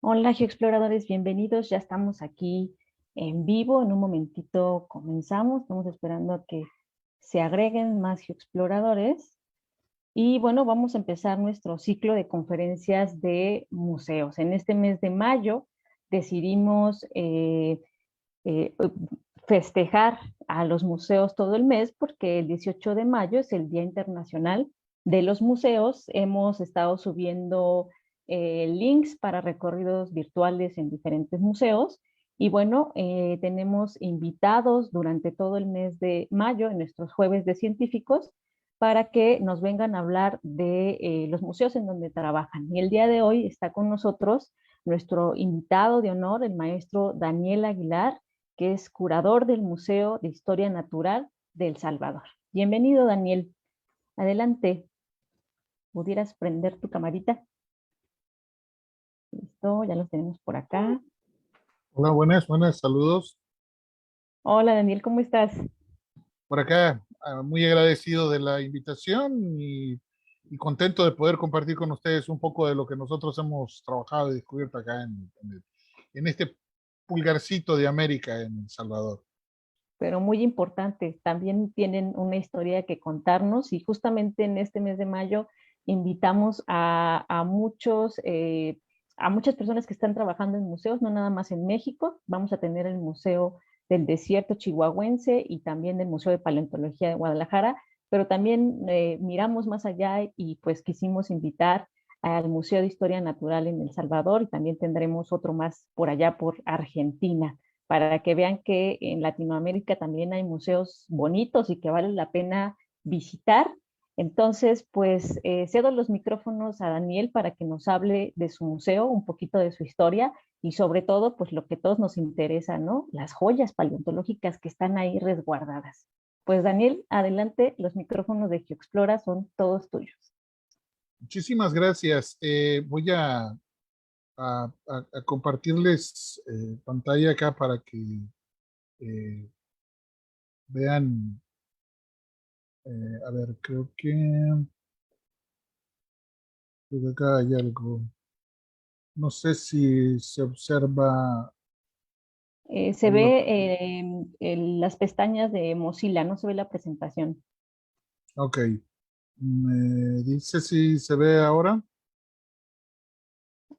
Hola, geoexploradores, bienvenidos. Ya estamos aquí en vivo. En un momentito comenzamos. Estamos esperando a que se agreguen más geoexploradores. Y bueno, vamos a empezar nuestro ciclo de conferencias de museos. En este mes de mayo decidimos eh, festejar a los museos todo el mes porque el 18 de mayo es el Día Internacional de los Museos. Hemos estado subiendo links para recorridos virtuales en diferentes museos y bueno, tenemos invitados durante todo el mes de mayo en nuestros jueves de científicos para que nos vengan a hablar de los museos en donde trabajan. Y el día de hoy está con nosotros nuestro invitado de honor, el maestro Daniel Aguilar, que es curador del Museo de Historia Natural de El Salvador. Bienvenido, Daniel. Adelante. ¿Pudieras prender tu camarita? Listo, ya los tenemos por acá. Hola, buenas, saludos. Hola, Daniel, ¿cómo estás? Por acá, muy agradecido de la invitación y contento de poder compartir con ustedes un poco de lo que nosotros hemos trabajado y descubierto acá en este pulgarcito de América en El Salvador. Pero muy importante, también tienen una historia que contarnos y justamente en este mes de mayo invitamos a muchas personas que están trabajando en museos, no nada más en México. Vamos a tener el Museo del Desierto Chihuahuense y también el Museo de Paleontología de Guadalajara, pero también miramos más allá y pues quisimos invitar al Museo de Historia Natural en El Salvador y también tendremos otro más por allá por Argentina para que vean que en Latinoamérica también hay museos bonitos y que vale la pena visitar. Entonces, pues cedo los micrófonos a Daniel para que nos hable de su museo, un poquito de su historia y sobre todo, pues lo que a todos nos interesa, ¿no? Las joyas paleontológicas que están ahí resguardadas. Pues Daniel, adelante, los micrófonos de GeoExplora son todos tuyos. Muchísimas gracias. Voy a compartirles pantalla acá para que eh, vean. A ver, creo que acá hay algo. No sé si se observa. Se ve las pestañas de Mozilla, no se ve la presentación. Ok, me dice si se ve ahora.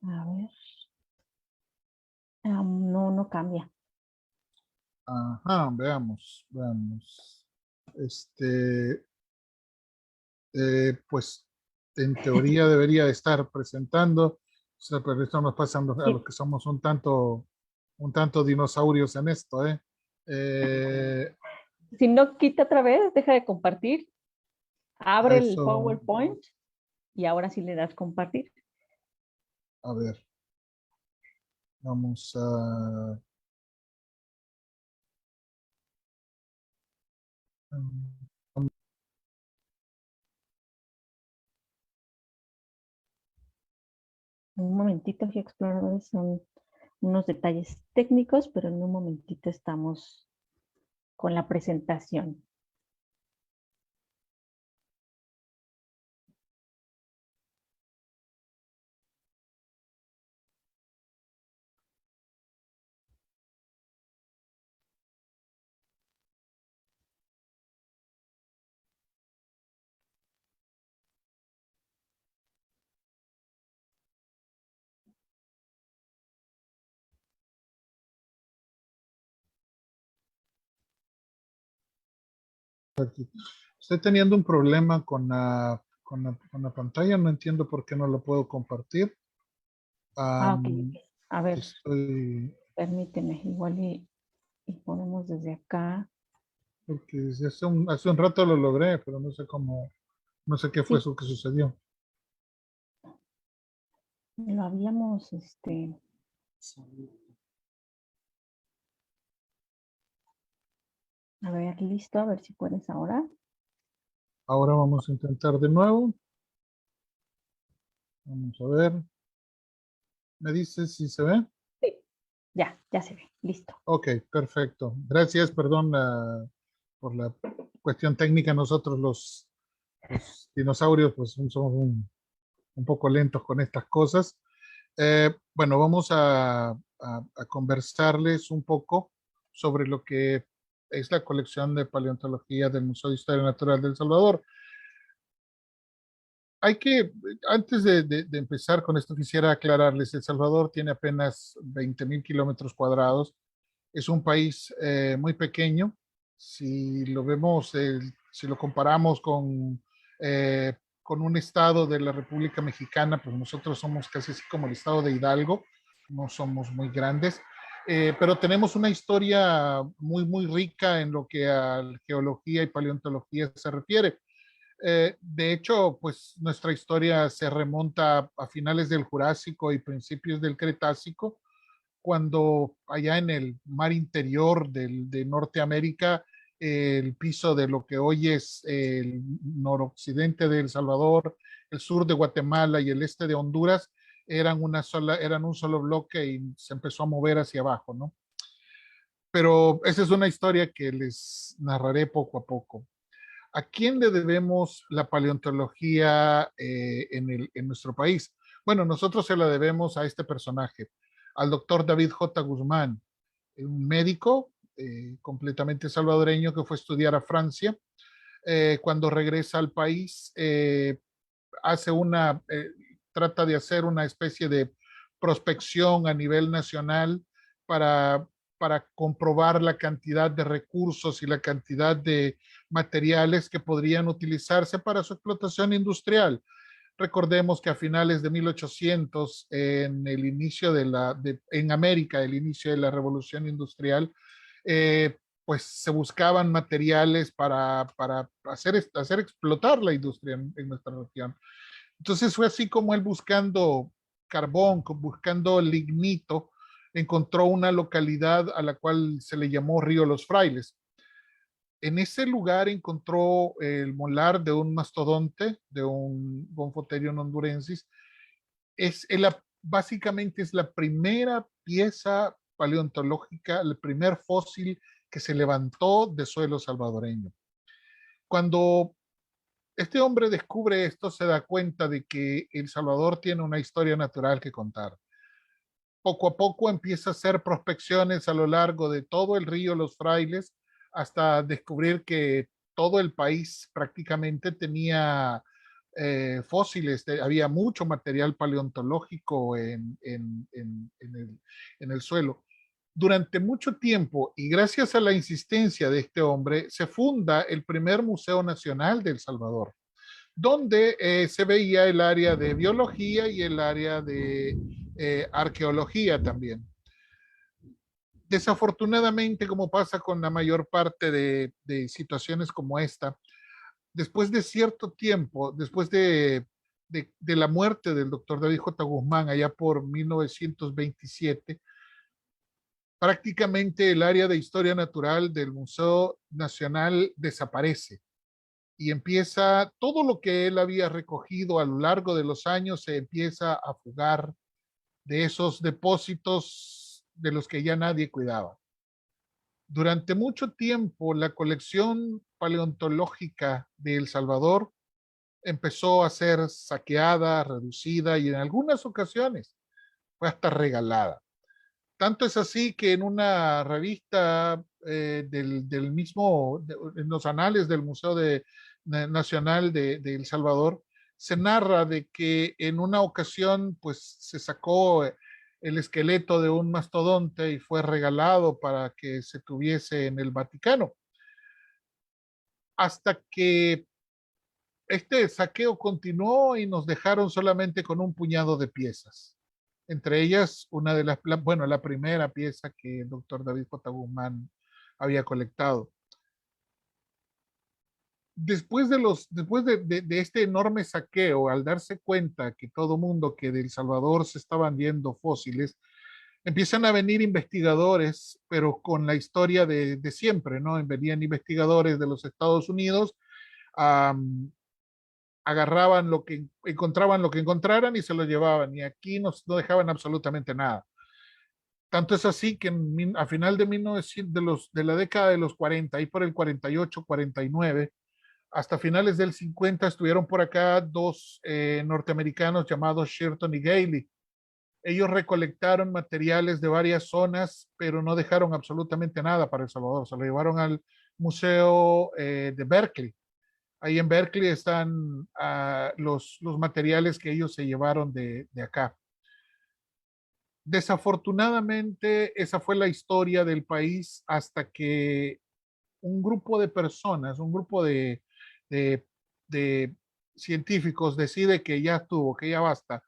A ver. No, no cambia. Ajá, veamos. Este, pues en teoría debería estar presentando, o sea, pero esto nos pasa a los Sí. que somos un tanto dinosaurios en esto, ¿eh? Eh, Si no, quita otra vez, deja de compartir, a abre el eso, PowerPoint y ahora sí le das compartir. a ver, vamos a... Un momentito, aquí exploradores, son unos detalles técnicos, pero en un momentito estamos con la presentación. Estoy teniendo un problema con la pantalla, no entiendo por qué no lo puedo compartir. Ok, Am, ok. A ver, estoy, permíteme, igual y ponemos desde acá. porque desde hace un rato lo logré, pero no sé cómo, no sé qué fue Sí, eso que sucedió. lo habíamos, a ver, listo, a ver si puedes ahora. Ahora vamos a intentar de nuevo. Vamos a ver. ¿Me dice si se ve? Sí. Ya se ve, listo. Ok, perfecto. Gracias, perdón por la cuestión técnica. Nosotros los dinosaurios pues somos un poco lentos con estas cosas. Bueno, vamos a conversarles un poco sobre lo que es la colección de paleontología del Museo de Historia Natural de El Salvador. Hay que, antes de empezar con esto, quisiera aclararles, El Salvador tiene apenas 20.000 kilómetros cuadrados. Es un país muy pequeño. Si lo vemos, si lo comparamos con un estado de la República Mexicana, pues nosotros somos casi así como el estado de Hidalgo, no somos muy grandes, pero tenemos una historia muy, muy rica en lo que a geología y paleontología se refiere. De hecho, pues nuestra historia se remonta a finales del Jurásico y principios del Cretácico, cuando allá en el mar interior de Norteamérica, el piso de lo que hoy es el noroccidente de El Salvador, el sur de Guatemala y el este de Honduras, eran un solo bloque y se empezó a mover hacia abajo, ¿no? Pero esa es una historia que les narraré poco a poco. ¿A quién le debemos la paleontología en nuestro país? Bueno, nosotros se la debemos a este personaje, al doctor David J. Guzmán, un médico completamente salvadoreño que fue a estudiar a Francia. Cuando regresa al país, hace trata de hacer una especie de prospección a nivel nacional para, para comprobar la cantidad de recursos y la cantidad de materiales que podrían utilizarse para su explotación industrial. Recordemos que a finales de 1800, en el inicio en América, el inicio de la revolución industrial, pues se buscaban materiales para hacer explotar la industria en nuestra región. Entonces fue así como él buscando carbón, buscando lignito, encontró una localidad a la cual se le llamó Río Los Frailes. En ese lugar encontró el molar de un mastodonte, de un Bonfoterion hondurensis. Básicamente es la primera pieza paleontológica, el primer fósil que se levantó de suelo salvadoreño. Cuando este hombre descubre esto, se da cuenta de que El Salvador tiene una historia natural que contar. Poco a poco empieza a hacer prospecciones a lo largo de todo el río Los Frailes hasta descubrir que todo el país prácticamente tenía fósiles, había mucho material paleontológico en el suelo. Durante mucho tiempo, y gracias a la insistencia de este hombre, se funda el primer Museo Nacional de El Salvador, donde se veía el área de biología y el área de arqueología también. Desafortunadamente, como pasa con la mayor parte de situaciones como esta, después de cierto tiempo, después de la muerte del doctor David J. Guzmán, allá por 1927, prácticamente el área de historia natural del Museo Nacional desaparece y empieza todo lo que él había recogido a lo largo de los años, se empieza a fugar de esos depósitos de los que ya nadie cuidaba. Durante mucho tiempo, la colección paleontológica de El Salvador empezó a ser saqueada, reducida y en algunas ocasiones fue hasta regalada. Tanto es así que en una revista del mismo, en los anales del Museo Nacional de El Salvador, se narra de que en una ocasión pues se sacó el esqueleto de un mastodonte y fue regalado para que se tuviese en el Vaticano. Hasta que este saqueo continuó y nos dejaron solamente con un puñado de piezas. Entre ellas, bueno, la primera pieza que el doctor David J. Guzmán había colectado. Después de este enorme saqueo, al darse cuenta que todo mundo que de El Salvador se estaban viendo fósiles, empiezan a venir investigadores, pero con la historia de siempre, ¿no? Venían investigadores de los Estados Unidos, agarraban encontraban lo que encontraran y se lo llevaban, y aquí no dejaban absolutamente nada. Tanto es así que a final de 1900, de la década de los 40, y por el 48, 49, hasta finales del 50 estuvieron por acá dos norteamericanos llamados Sherton y Gailey. Ellos recolectaron materiales de varias zonas, pero no dejaron absolutamente nada para El Salvador. Se lo llevaron al Museo de Berkeley. Ahí en Berkeley están los materiales que ellos se llevaron de acá. Desafortunadamente, esa fue la historia del país hasta que un grupo de personas, un grupo de, de científicos decide que ya estuvo, que ya basta,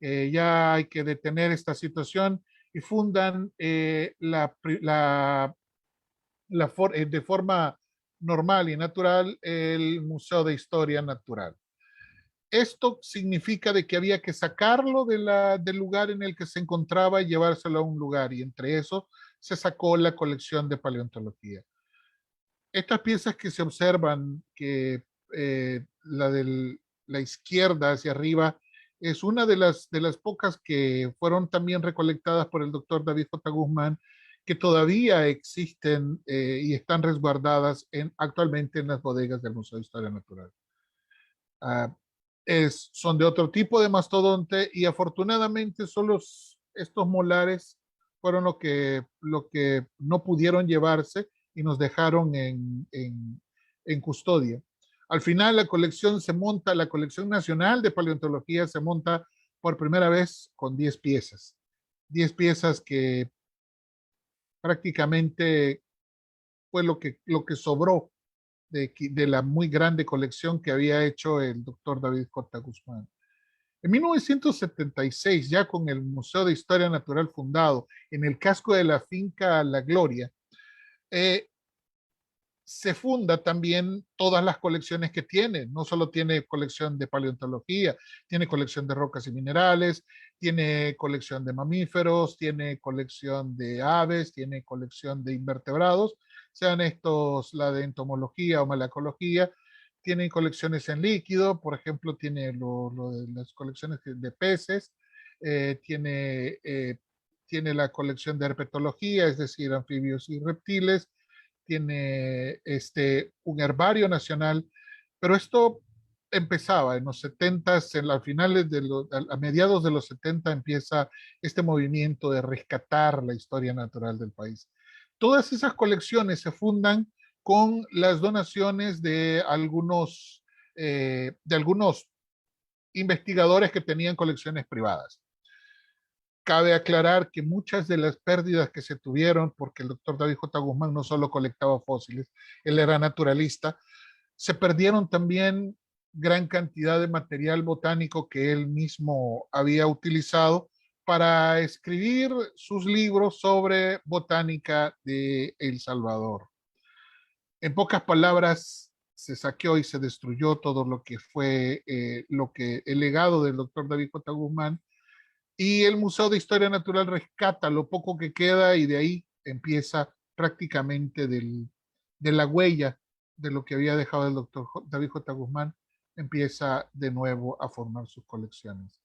ya hay que detener esta situación y fundan de forma normal y natural el Museo de Historia Natural. Esto significa de que había que sacarlo del lugar en el que se encontraba y llevárselo a un lugar, y entre eso se sacó la colección de paleontología. Estas piezas que se observan, que la izquierda hacia arriba es una de las pocas que fueron también recolectadas por el doctor David J. Guzmán, que todavía existen y están resguardadas actualmente en las bodegas del Museo de Historia Natural. Uh, son de otro tipo de mastodonte y afortunadamente solo estos molares fueron lo que no pudieron llevarse y nos dejaron en custodia. Al final la colección se monta, la colección nacional de paleontología se monta por primera vez con 10 piezas. 10 piezas que prácticamente fue lo que sobró de la muy grande colección que había hecho el doctor David J. Guzmán. En 1976, ya con el Museo de Historia Natural fundado en el casco de la finca La Gloria, se funda también todas las colecciones que tiene. No solo tiene colección de paleontología, tiene colección de rocas y minerales, tiene colección de mamíferos, tiene colección de aves, tiene colección de invertebrados, sean estos la de entomología o malacología. Tiene colecciones en líquido, por ejemplo, tiene lo de las colecciones de peces, tiene la colección de herpetología, es decir, anfibios y reptiles, tiene un herbario nacional, pero esto empezaba en los 70, a finales a mediados de los 70 empieza este movimiento de rescatar la historia natural del país. Todas esas colecciones se fundan con las donaciones de algunos investigadores que tenían colecciones privadas. Cabe aclarar que muchas de las pérdidas que se tuvieron, porque el doctor David J. Guzmán no solo colectaba fósiles, él era naturalista, se perdieron también gran cantidad de material botánico que él mismo había utilizado para escribir sus libros sobre botánica de El Salvador. En pocas palabras, se saqueó y se destruyó todo lo que fue el legado del doctor David J. Guzmán, y el Museo de Historia Natural rescata lo poco que queda y de ahí empieza prácticamente de la huella de lo que había dejado el doctor David J. Guzmán, empieza de nuevo a formar sus colecciones.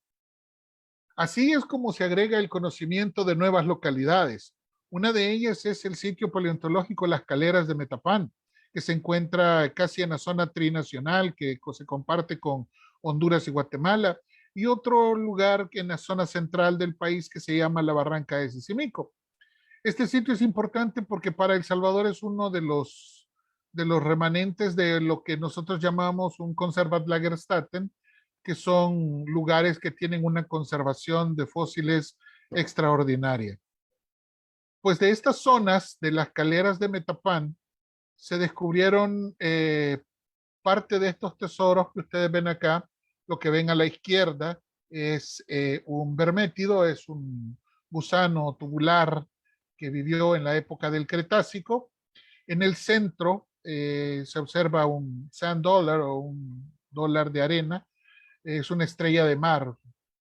Así es como se agrega el conocimiento de nuevas localidades. Una de ellas es el sitio paleontológico Las Caleras de Metapán, que se encuentra casi en la zona trinacional que se comparte con Honduras y Guatemala, y otro lugar en la zona central del país que se llama la Barranca de Sisimico. Este sitio es importante porque para El Salvador es uno de los remanentes de lo que nosotros llamamos un Conservatlagerstätten, que son lugares que tienen una conservación de fósiles extraordinaria. Pues de estas zonas, de las caleras de Metapán, se descubrieron parte de estos tesoros que ustedes ven acá. Lo que ven a la izquierda es un vermétido, es un gusano tubular que vivió en la época del Cretácico. En el centro se observa un sand dollar o un dólar de arena, es una estrella de mar,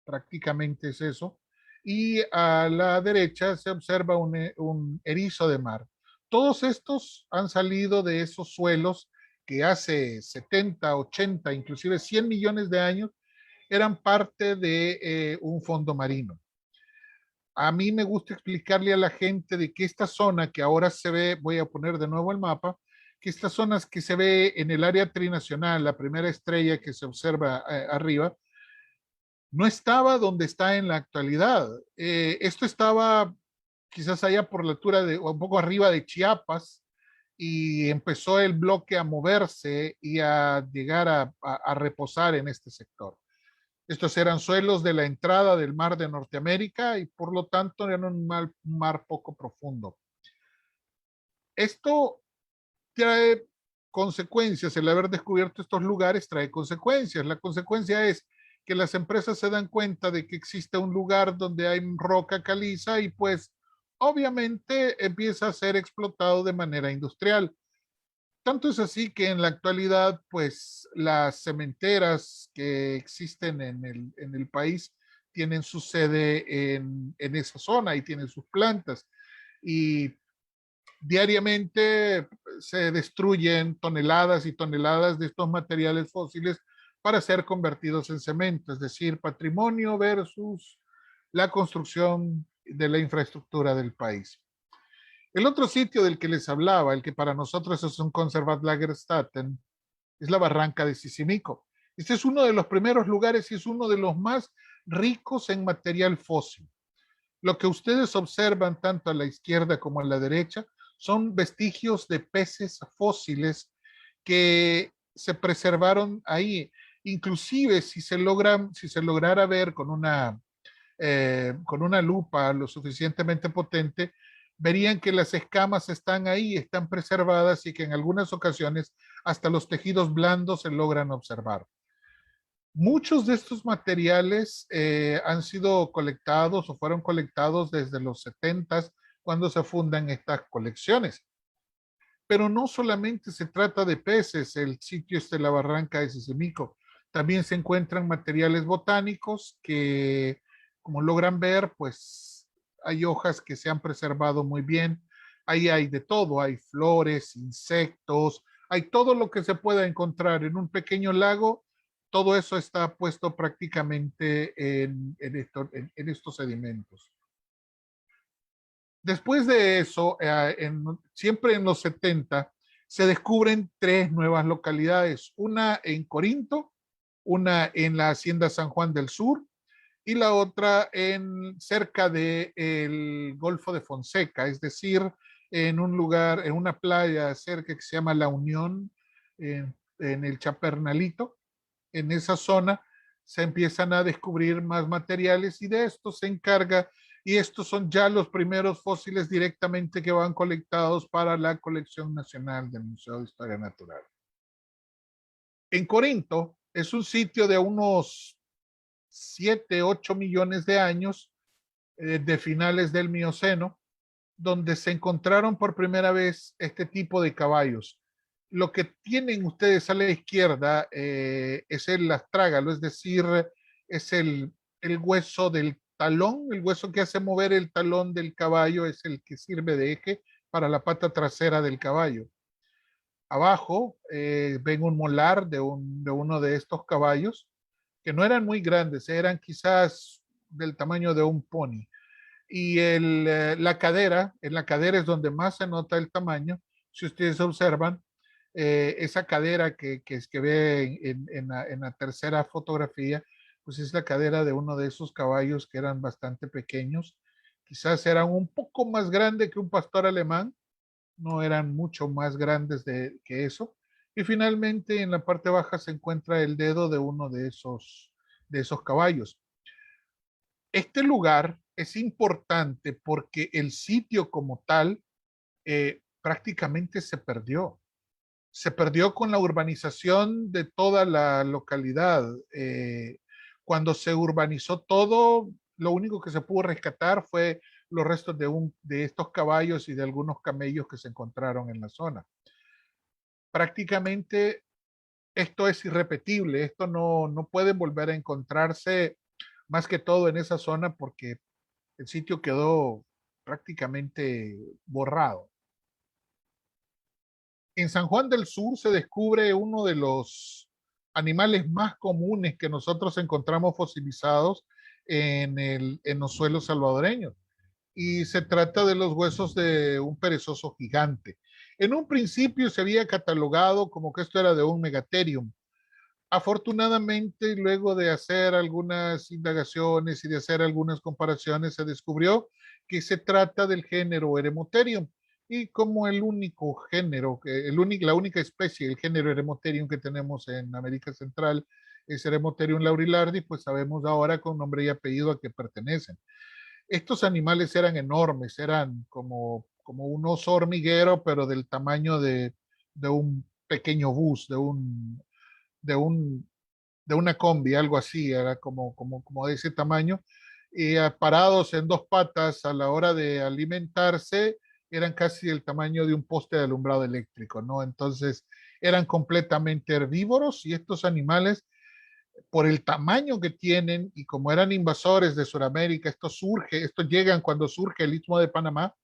prácticamente es eso. Y a la derecha se observa un erizo de mar. Todos estos han salido de esos suelos que hace 70, 80, inclusive 100 millones de años eran parte de un fondo marino. A mí me gusta explicarle a la gente de que esta zona que ahora se ve, voy a poner de nuevo el mapa, que estas zonas que se ve en el área trinacional, la primera estrella que se observa arriba, no estaba donde está en la actualidad. Esto estaba quizás allá por la altura de, o un poco arriba de Chiapas, y empezó el bloque a moverse y a llegar a reposar en este sector. Estos eran suelos de la entrada del mar de Norteamérica y por lo tanto eran un mar poco profundo. Esto trae consecuencias, el haber descubierto estos lugares trae consecuencias. La consecuencia es que las empresas se dan cuenta de que existe un lugar donde hay roca caliza y pues obviamente empieza a ser explotado de manera industrial. Tanto es así que en la actualidad, pues las cementeras que existen en el país tienen su sede en esa zona y tienen sus plantas. Y diariamente se destruyen toneladas y toneladas de estos materiales fósiles para ser convertidos en cemento, es decir, patrimonio versus la construcción de la infraestructura del país. El otro sitio del que les hablaba, el que para nosotros es un Conservatlagerstätten, es la barranca de Sisimico. Este es uno de los primeros lugares y es uno de los más ricos en material fósil. Lo que ustedes observan tanto a la izquierda como a la derecha son vestigios de peces fósiles que se preservaron ahí. Inclusive si se lograra ver con una lupa lo suficientemente potente, verían que las escamas están ahí, están preservadas y que en algunas ocasiones hasta los tejidos blandos se logran observar. Muchos de estos materiales han sido colectados o fueron colectados desde los 70 cuando se fundan estas colecciones. Pero no solamente se trata de peces, el sitio este de la barranca de Sisimico. También se encuentran materiales botánicos que, como logran ver, pues hay hojas que se han preservado muy bien. Ahí hay de todo, hay flores, insectos, hay todo lo que se pueda encontrar en un pequeño lago. Todo eso está puesto prácticamente en estos sedimentos. Después de eso, siempre en los 70, se descubren tres nuevas localidades, una en Corinto, una en la Hacienda San Juan del Sur y la otra cerca del Golfo de Fonseca, es decir, en un lugar, en una playa cerca que se llama La Unión, en el Chapernalito. En esa zona se empiezan a descubrir más materiales y de esto se encarga, y estos son ya los primeros fósiles directamente que van colectados para la colección nacional del Museo de Historia Natural. En Corinto es un sitio de unos 7, 8 millones de años, de finales del Mioceno, donde se encontraron por primera vez este tipo de caballos. Lo que tienen ustedes a la izquierda es el astrágalo, es decir, es el hueso del talón, el hueso que hace mover el talón del caballo es el que sirve de eje para la pata trasera del caballo. Abajo ven un molar de uno de estos caballos, que no eran muy grandes, eran quizás del tamaño de un pony. Y la cadera, en la cadera es donde más se nota el tamaño. Si ustedes observan, esa cadera que ve en la tercera fotografía, pues es la cadera de uno de esos caballos que eran bastante pequeños. Quizás eran un poco más grande que un pastor alemán, no eran mucho más grandes que eso. Y finalmente en la parte baja se encuentra el dedo de uno de esos caballos. Este lugar es importante porque el sitio como tal prácticamente se perdió. Se perdió con la urbanización de toda la localidad. Cuando se urbanizó todo, lo único que se pudo rescatar fue los restos de estos caballos y de algunos camellos que se encontraron en la zona. Prácticamente esto es irrepetible, esto no puede volver a encontrarse más que todo en esa zona porque el sitio quedó prácticamente borrado. En San Juan del Sur se descubre uno de los animales más comunes que nosotros encontramos fosilizados en los suelos salvadoreños. Y se trata de los huesos de un perezoso gigante. En un principio se había catalogado como que esto era de un megatherium, Afortunadamente, luego de hacer algunas indagaciones y de hacer algunas comparaciones, se descubrió que se trata del género Eremotherium. Y como el único género, la única especie, el género Eremotherium que tenemos en América Central es Eremotherium laurilardi, pues sabemos ahora con nombre y apellido a qué pertenecen. Estos animales eran enormes, eran como un oso hormiguero, pero del tamaño de un pequeño bus, de un de una combi, algo así, era como de ese tamaño, y parados en dos patas a la hora de alimentarse, eran casi el tamaño de un poste de alumbrado eléctrico, ¿no? Entonces, eran completamente herbívoros y estos animales, por el tamaño que tienen y como eran invasores de Sudamérica, estos llegan cuando surge el Istmo de Panamá,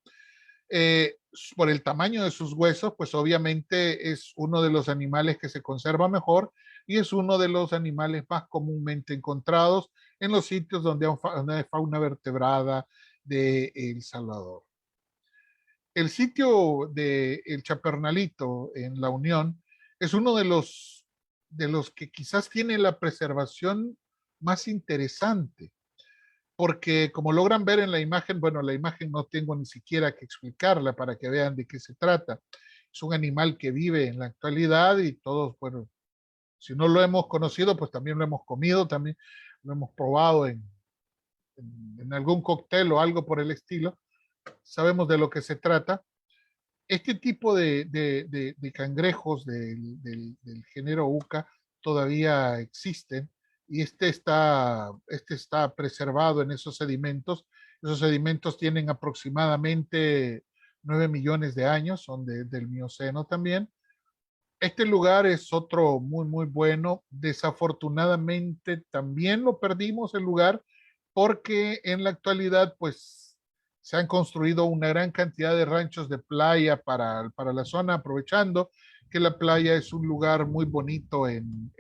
eh, por el tamaño de sus huesos, pues obviamente es uno de los animales que se conserva mejor y es uno de los animales más comúnmente encontrados en los sitios donde hay fauna vertebrada de El Salvador. El sitio de El Chapernalito en La Unión es uno de los que quizás tiene la preservación más interesante porque como logran ver en la imagen, bueno, la imagen no tengo ni siquiera que explicarla para que vean de qué se trata. Es un animal que vive en la actualidad y todos, bueno, si no lo hemos conocido, pues también lo hemos comido, también lo hemos probado en algún cóctel o algo por el estilo. Sabemos de lo que se trata. Este tipo de cangrejos del género Uca todavía existen y este está preservado en esos sedimentos. Esos sedimentos tienen aproximadamente 9 millones de años, son del Mioceno también. Este lugar es otro muy bueno. Desafortunadamente también lo perdimos el lugar porque en la actualidad pues se han construido una gran cantidad de ranchos de playa para la zona, aprovechando que la playa es un lugar muy bonito en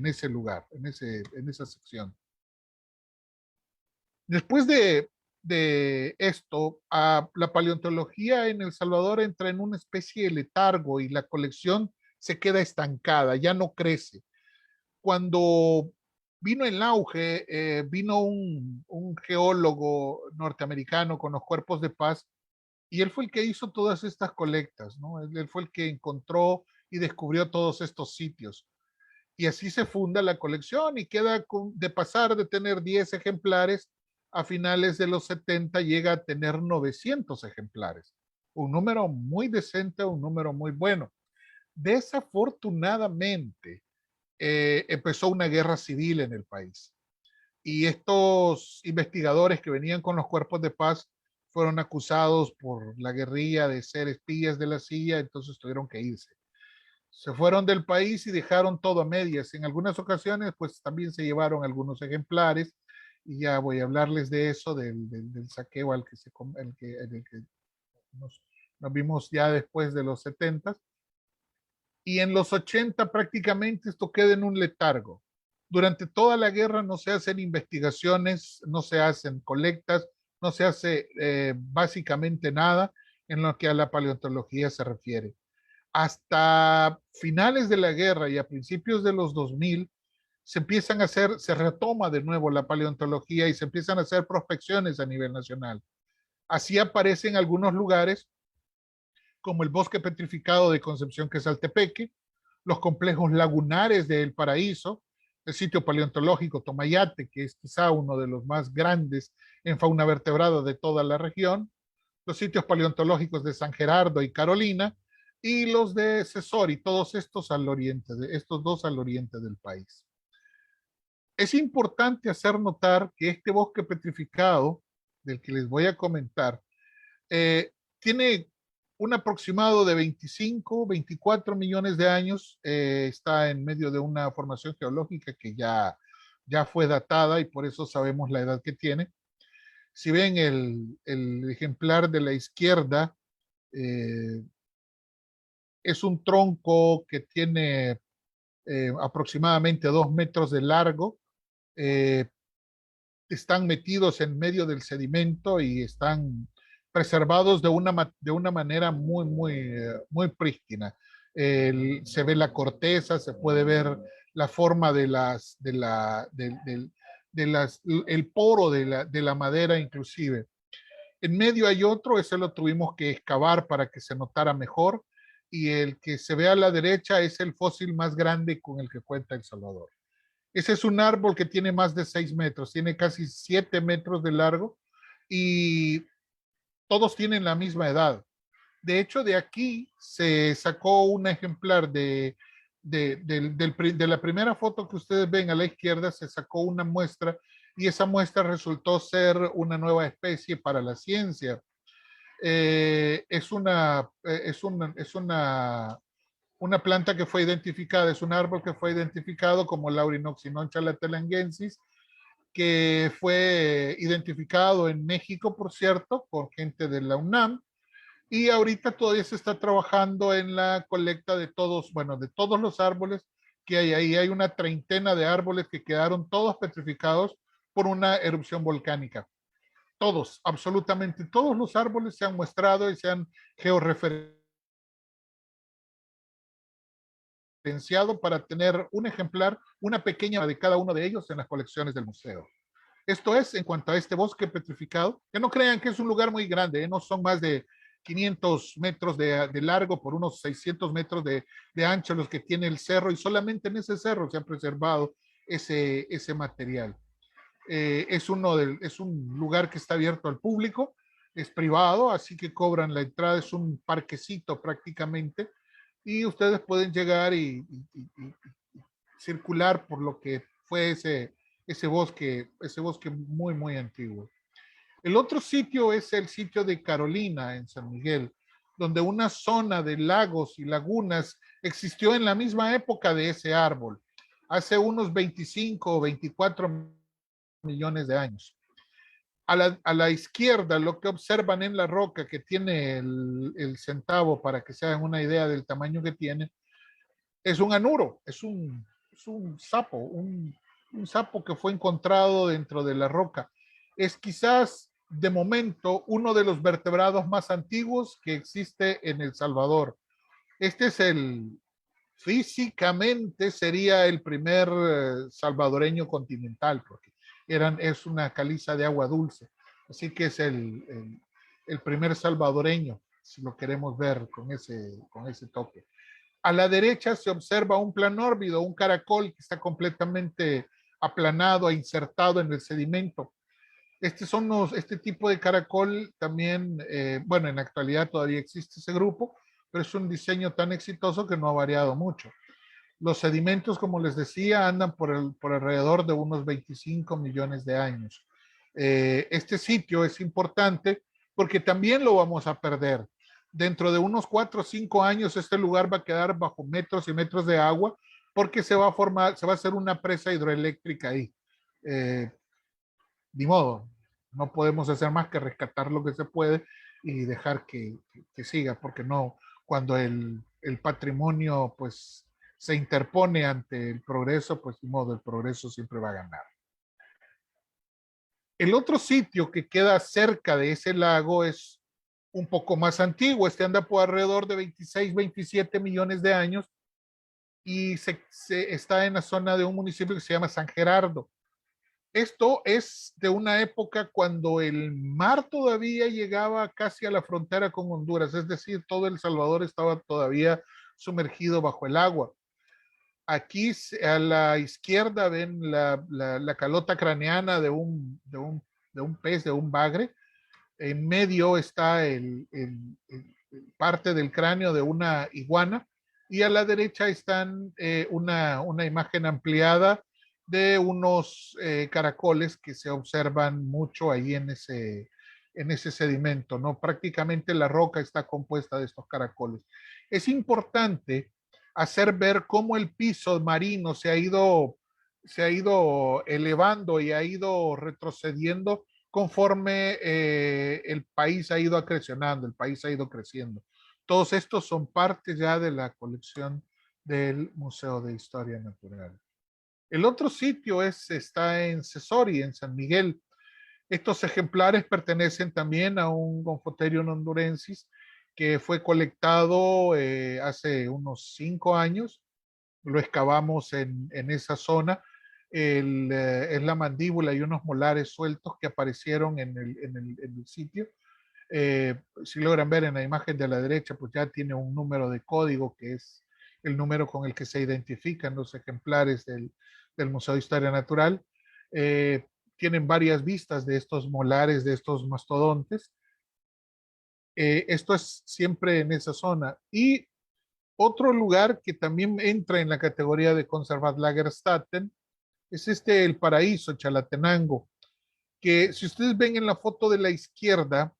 ese lugar, en esa sección. Después de esto, la paleontología en El Salvador entra en una especie de letargo y la colección se queda estancada, ya no crece. Cuando vino el auge, vino un geólogo norteamericano con los cuerpos de paz y él fue el que hizo todas estas colectas, ¿no? Él fue el que encontró y descubrió todos estos sitios. Y así se funda la colección y queda de pasar de tener 10 ejemplares a finales de los 70 llega a tener 900 ejemplares. Un número muy decente, un número muy bueno. Desafortunadamente, empezó una guerra civil en el país y estos investigadores que venían con los cuerpos de paz fueron acusados por la guerrilla de ser espías de la CIA, entonces tuvieron que irse. Se fueron del país y dejaron todo a medias. En algunas ocasiones, pues también se llevaron algunos ejemplares y ya voy a hablarles de eso, del saqueo al que, el que nos vimos ya después de los 70 y en los 80 prácticamente esto queda en un letargo. Durante toda la guerra no se hacen investigaciones, no se hacen colectas, no se hace básicamente nada en lo que a la paleontología se refiere. Hasta finales de la guerra y a principios de los 2000 se empiezan a hacer, se retoma de nuevo la paleontología y se empiezan a hacer prospecciones a nivel nacional. Así aparecen algunos lugares como el bosque petrificado de Concepción Quesaltepeque, los complejos lagunares de El Paraíso, el sitio paleontológico Tomayate, que es quizá uno de los más grandes en fauna vertebrada de toda la región, los sitios paleontológicos de San Gerardo y Carolina, y los de Cesori, todos estos al oriente, estos dos al oriente del país. Es importante hacer notar que este bosque petrificado, del que les voy a comentar, tiene un aproximado de 25, 24 millones de años, está en medio de una formación geológica que ya fue datada y por eso sabemos la edad que tiene. Si ven el ejemplar de la izquierda, eh, es un tronco que tiene aproximadamente 2 metros de largo, eh, están metidos en medio del sedimento y están preservados de una manera muy prístina. Se ve la corteza, se puede ver la forma de el poro de la madera inclusive. En medio hay otro, ese lo tuvimos que excavar para que se notara mejor, y el que se ve a la derecha es el fósil más grande con el que cuenta El Salvador. Ese es un árbol que tiene más de 6 metros, tiene casi 7 metros de largo y todos tienen la misma edad. De hecho, de aquí se sacó un ejemplar de la primera foto que ustedes ven a la izquierda, se sacó una muestra y esa muestra resultó ser una nueva especie para la ciencia. Una planta que fue identificada, es un árbol que fue identificado como Laurinoxynon chalatelanguensis, que fue identificado en México, por cierto, por gente de la UNAM, y ahorita todavía se está trabajando en la colecta de todos, bueno, de todos los árboles que hay ahí. Hay una treintena de árboles que quedaron todos petrificados por una erupción volcánica. Todos, absolutamente todos los árboles se han muestrado y se han georreferenciado para tener un ejemplar, una pequeña de cada uno de ellos en las colecciones del museo. Esto es en cuanto a este bosque petrificado, que no crean que es un lugar muy grande, no son más de 500 metros de largo por unos 600 metros de ancho los que tiene el cerro, y solamente en ese cerro se ha preservado ese material. Es un lugar que está abierto al público, es privado, así que cobran la entrada, es un parquecito prácticamente, y ustedes pueden llegar y circular por lo que fue ese bosque muy, muy antiguo. El otro sitio es el sitio de Carolina, en San Miguel, donde una zona de lagos y lagunas existió en la misma época de ese árbol, hace unos 25 o 24 millones de años. A la izquierda, lo que observan en la roca que tiene el centavo, para que se hagan una idea del tamaño que tiene, es un anuro, es un sapo, un sapo que fue encontrado dentro de la roca. Es quizás de momento uno de los vertebrados más antiguos que existe en El Salvador. Este es físicamente sería el primer salvadoreño continental, porque es una caliza de agua dulce. Así que es el primer salvadoreño, si lo queremos ver con ese toque. A la derecha se observa un planórbido, un caracol que está completamente aplanado e insertado en el sedimento. Este tipo de caracol también, bueno, en la actualidad todavía existe ese grupo, pero es un diseño tan exitoso que no ha variado mucho. Los sedimentos, como les decía, andan por alrededor de unos 25 millones de años. Este sitio es importante porque también lo vamos a perder. Dentro de unos 4 o 5 años, este lugar va a quedar bajo metros y metros de agua porque se va a hacer una presa hidroeléctrica ahí. Ni modo, no podemos hacer más que rescatar lo que se puede y dejar que siga, porque no, cuando el patrimonio pues se interpone ante el progreso, pues ni modo, el progreso siempre va a ganar. El otro sitio que queda cerca de ese lago es un poco más antiguo, este anda por alrededor de 26, 27 millones de años y está en la zona de un municipio que se llama San Gerardo. Esto es de una época cuando el mar todavía llegaba casi a la frontera con Honduras, es decir, todo El Salvador estaba todavía sumergido bajo el agua. Aquí a la izquierda ven la calota craneana de un pez, de un bagre. En medio está parte del cráneo de una iguana y a la derecha están una imagen ampliada de unos caracoles que se observan mucho ahí en ese sedimento, ¿no? Prácticamente la roca está compuesta de estos caracoles. Es importante hacer ver cómo el piso marino se ha ido elevando y ha ido retrocediendo conforme el país ha ido acrecionando, el país ha ido creciendo. Todos estos son parte ya de la colección del Museo de Historia Natural. El otro sitio está en Cesori, en San Miguel. Estos ejemplares pertenecen también a un Gomphotherium hondurensis que fue colectado hace unos 5 años lo excavamos en esa zona. Es la mandíbula y unos molares sueltos que aparecieron en el sitio. Si logran ver en la imagen de la derecha, pues ya tiene un número de código que es el número con el que se identifican los ejemplares del Museo de Historia Natural. Tienen varias vistas de estos molares, de estos mastodontes. Esto es siempre en esa zona. Y otro lugar que también entra en la categoría de Conservatlagerstätten es el paraíso, Chalatenango, que si ustedes ven en la foto de la izquierda,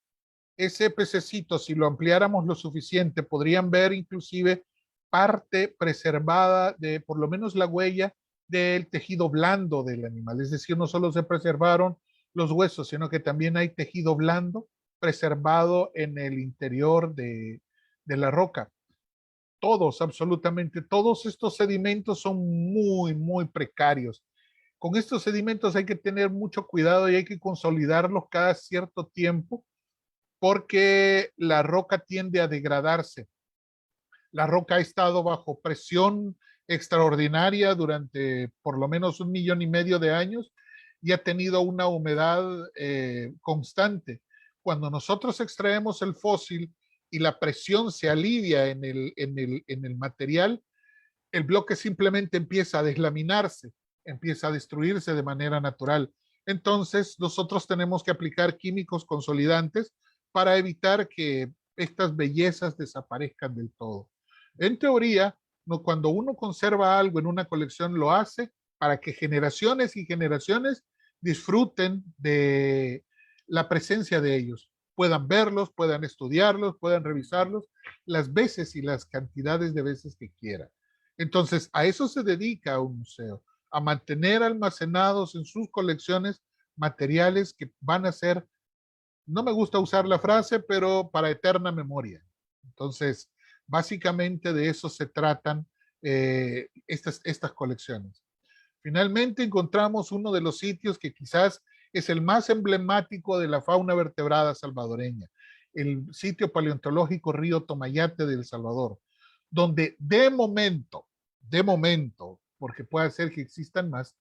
ese pececito, si lo ampliáramos lo suficiente, podrían ver inclusive parte preservada de por lo menos la huella del tejido blando del animal. Es decir, no solo se preservaron los huesos, sino que también hay tejido blando preservado en el interior de la roca. Todos, absolutamente todos estos sedimentos son muy, muy precarios. Con estos sedimentos hay que tener mucho cuidado y hay que consolidarlos cada cierto tiempo porque la roca tiende a degradarse. La roca ha estado bajo presión extraordinaria durante por lo menos 1,5 millones de años y ha tenido una humedad constante. Cuando nosotros extraemos el fósil y la presión se alivia en el material, el bloque simplemente empieza a deslaminarse, empieza a destruirse de manera natural. Entonces, nosotros tenemos que aplicar químicos consolidantes para evitar que estas bellezas desaparezcan del todo. En teoría, no, cuando uno conserva algo en una colección, lo hace para que generaciones y generaciones disfruten de la presencia de ellos, puedan verlos, puedan estudiarlos, puedan revisarlos las veces y las cantidades de veces que quieran. Entonces, a eso se dedica un museo, a mantener almacenados en sus colecciones materiales que van a ser, no me gusta usar la frase, pero para eterna memoria. Entonces, básicamente de eso se tratan estas colecciones. Finalmente encontramos uno de los sitios que quizás es el más emblemático de la fauna vertebrada salvadoreña, el sitio paleontológico Río Tomayate de El Salvador, donde de momento, porque puede ser que existan más,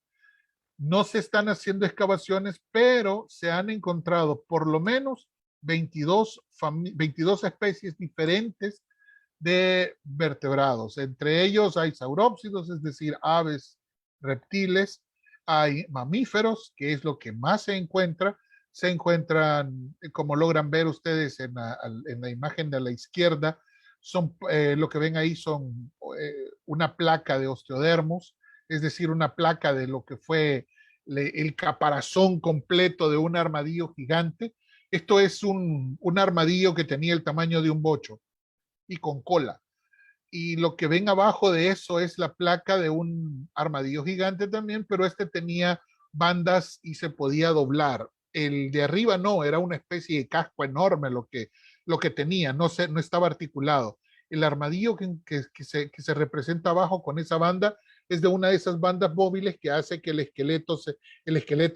no se están haciendo excavaciones, pero se han encontrado por lo menos 22 especies diferentes de vertebrados. Entre ellos hay saurópsidos, es decir, aves, reptiles, hay mamíferos, que es lo que más se encuentra. Se encuentran, como logran ver ustedes en la imagen de la izquierda, lo que ven ahí son una placa de osteodermos, es decir, una placa de lo que fue el caparazón completo de un armadillo gigante. Esto es un armadillo que tenía el tamaño de un bocho y con cola. Y lo que ven abajo de eso es la placa de un armadillo gigante también, pero este tenía bandas y se podía doblar. El de arriba no, era una especie de casco enorme lo que tenía, no estaba articulado. El armadillo que se representa abajo con esa banda es de una de esas bandas móviles que hace que el esqueleto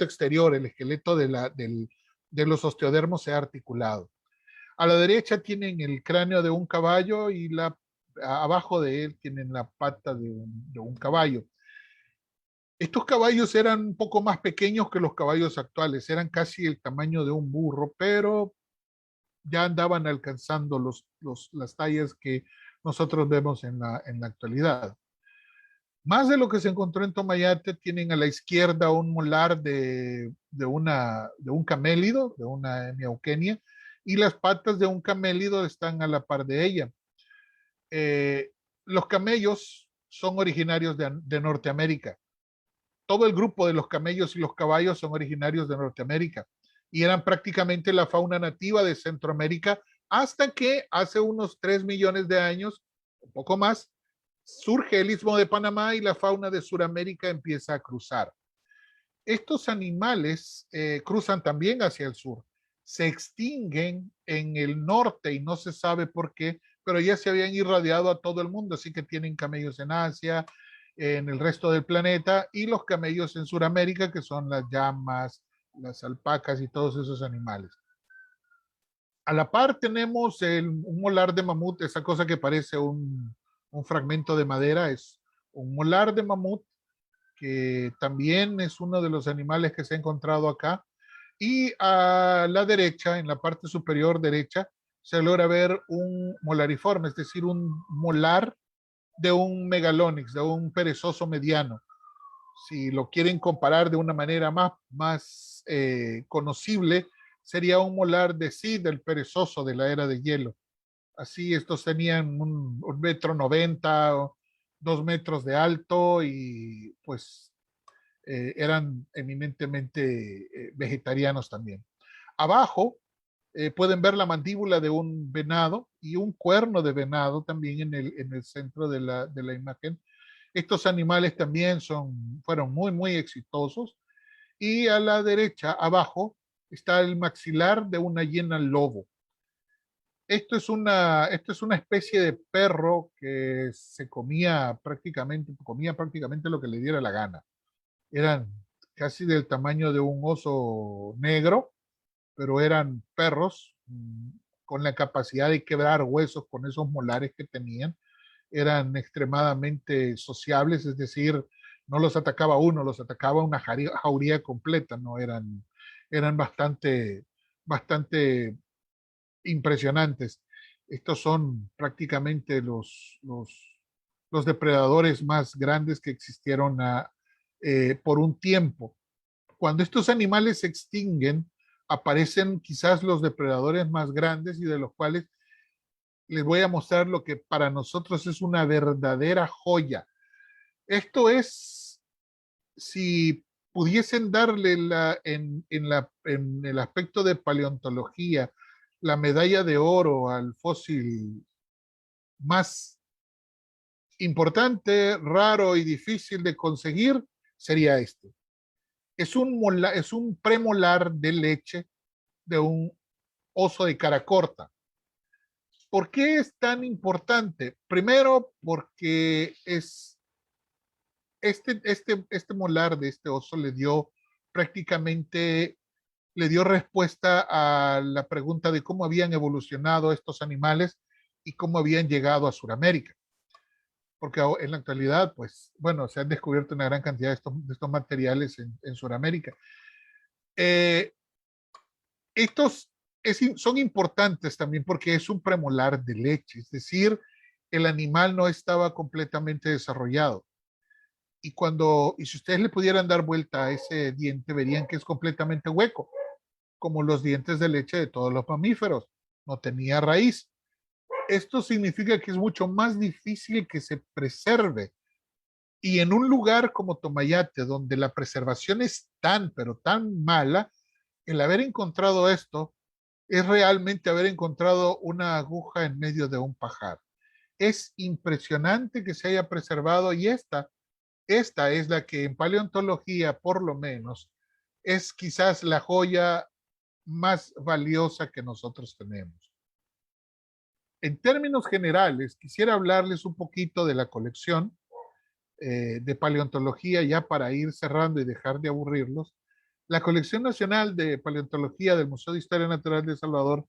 exterior, el esqueleto de los osteodermos sea articulado. A la derecha tienen el cráneo de un caballo y abajo de él tienen la pata de un caballo. Estos caballos eran un poco más pequeños que los caballos actuales, eran casi el tamaño de un burro, pero ya andaban alcanzando las tallas que nosotros vemos en la actualidad. Más de lo que se encontró en Tomayate, tienen a la izquierda un molar de un camélido, de una miauquenia, y las patas de un camélido están a la par de ella. Los camellos son originarios de Norteamérica. Todo el grupo de los camellos y los caballos son originarios de Norteamérica y eran prácticamente la fauna nativa de Centroamérica hasta que hace unos 3 millones de años, un poco más, surge el Istmo de Panamá y la fauna de Sudamérica empieza a cruzar. Estos animales cruzan también hacia el sur, se extinguen en el norte y no se sabe por qué, pero ya se habían irradiado a todo el mundo, así que tienen camellos en Asia, en el resto del planeta, y los camellos en Sudamérica, que son las llamas, las alpacas y todos esos animales. A la par tenemos un molar de mamut, esa cosa que parece un fragmento de madera, es un molar de mamut, que también es uno de los animales que se ha encontrado acá. Y a la derecha, en la parte superior derecha, se logra ver un molariforme, es decir, un molar de un megalonyx, de un perezoso mediano. Si lo quieren comparar de una manera más conocible, sería un molar de sí del perezoso de la era de hielo. Así estos tenían un metro 90, 2 metros de alto y pues eran eminentemente vegetarianos también. Abajo pueden ver la mandíbula de un venado y un cuerno de venado también en el centro de la imagen. Estos animales también fueron muy exitosos. Y a la derecha, abajo, está el maxilar de una hiena lobo. Esto es una especie de perro que comía prácticamente lo que le diera la gana. Eran casi del tamaño de un oso negro, pero eran perros con la capacidad de quebrar huesos con esos molares que tenían. Eran extremadamente sociables, es decir, no los atacaba uno, los atacaba una jauría completa, ¿no? Eran bastante impresionantes. Estos son prácticamente los depredadores más grandes que existieron por un tiempo. Cuando estos animales se extinguen, aparecen quizás los depredadores más grandes y de los cuales les voy a mostrar lo que para nosotros es una verdadera joya. Esto es, si pudiesen darle en el aspecto de paleontología la medalla de oro al fósil más importante, raro y difícil de conseguir, sería este. Es un premolar de leche de un oso de cara corta. ¿Por qué es tan importante? Primero, porque este molar de este oso prácticamente le dio respuesta a la pregunta de cómo habían evolucionado estos animales y cómo habían llegado a Sudamérica. Porque en la actualidad, pues, bueno, se han descubierto una gran cantidad de estos materiales en Sudamérica. Eh, estos son importantes también porque es un premolar de leche, es decir, el animal no estaba completamente desarrollado. Y si ustedes le pudieran dar vuelta a ese diente, verían que es completamente hueco, como los dientes de leche de todos los mamíferos. No tenía raíz. Esto significa que es mucho más difícil que se preserve. Y en un lugar como Tomayate, donde la preservación es pero tan mala, el haber encontrado esto es realmente haber encontrado una aguja en medio de un pajar. Es impresionante que se haya preservado y esta es la que en paleontología, por lo menos, es quizás la joya más valiosa que nosotros tenemos. En términos generales, quisiera hablarles un poquito de la colección de paleontología ya para ir cerrando y dejar de aburrirlos. La colección nacional de paleontología del Museo de Historia Natural de El Salvador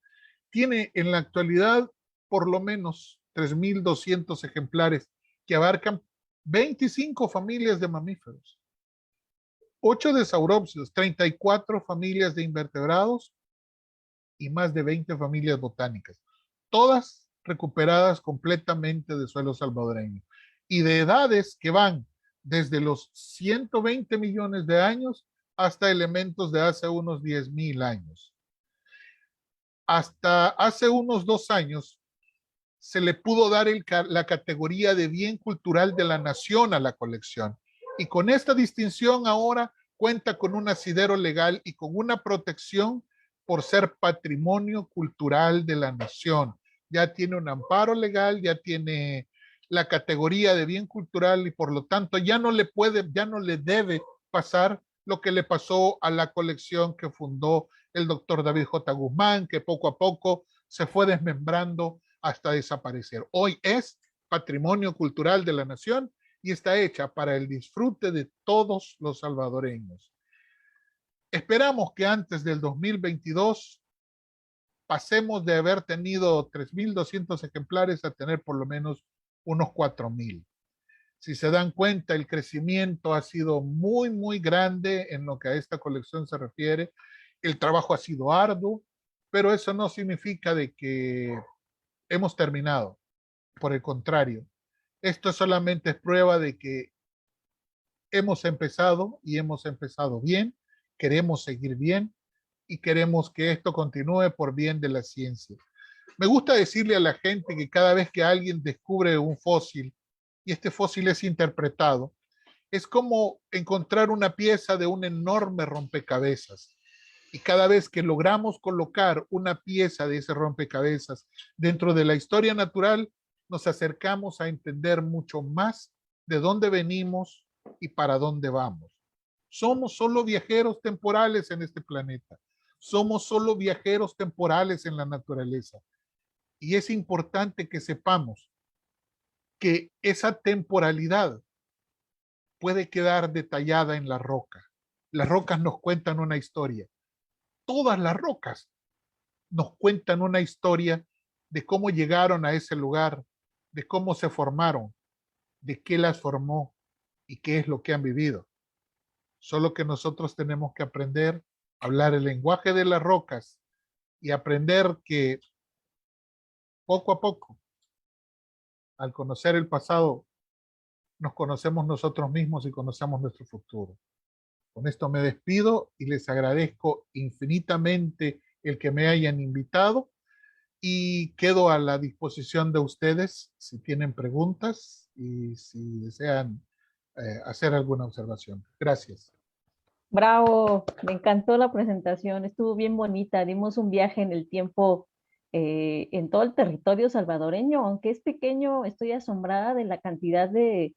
tiene en la actualidad por lo menos 3.200 ejemplares que abarcan 25 familias de mamíferos, 8 de saurópsidos, 34 familias de invertebrados y más de 20 familias botánicas, todas recuperadas completamente de suelo salvadoreño y de edades que van desde los 120 millones de años hasta elementos de hace unos 10.000 años. Hasta hace unos 2 años se le pudo dar la categoría de bien cultural de la nación a la colección. Y con esta distinción ahora cuenta con un asidero legal y con una protección por ser patrimonio cultural de la nación. Ya tiene un amparo legal, ya tiene la categoría de bien cultural y por lo tanto ya no le debe pasar lo que le pasó a la colección que fundó el doctor David J. Guzmán, que poco a poco se fue desmembrando hasta desaparecer. Hoy es patrimonio cultural de la nación y está hecha para el disfrute de todos los salvadoreños. Esperamos que antes del 2022 pasemos de haber tenido 3.200 ejemplares a tener por lo menos unos 4.000. Si se dan cuenta, el crecimiento ha sido muy, muy grande en lo que a esta colección se refiere. El trabajo ha sido arduo, pero eso no significa de que hemos terminado. Por el contrario, esto solamente es prueba de que hemos empezado y hemos empezado bien, queremos seguir bien y queremos que esto continúe por bien de la ciencia. Me gusta decirle a la gente que cada vez que alguien descubre un fósil y este fósil es interpretado, es como encontrar una pieza de un enorme rompecabezas. Y cada vez que logramos colocar una pieza de ese rompecabezas dentro de la historia natural, nos acercamos a entender mucho más de dónde venimos y para dónde vamos. Somos solo viajeros temporales en este planeta. Somos solo viajeros temporales en la naturaleza. Y es importante que sepamos que esa temporalidad puede quedar detallada en la roca. Las rocas nos cuentan una historia. Todas las rocas nos cuentan una historia de cómo llegaron a ese lugar, de cómo se formaron, de qué las formó y qué es lo que han vivido. Solo que nosotros tenemos que aprender a hablar el lenguaje de las rocas y aprender que poco a poco, al conocer el pasado, nos conocemos nosotros mismos y conocemos nuestro futuro. Con esto me despido y les agradezco infinitamente el que me hayan invitado y quedo a la disposición de ustedes si tienen preguntas y si desean hacer alguna observación. Gracias. Bravo, me encantó la presentación, estuvo bien bonita, dimos un viaje en el tiempo en todo el territorio salvadoreño, aunque es pequeño, estoy asombrada de la cantidad de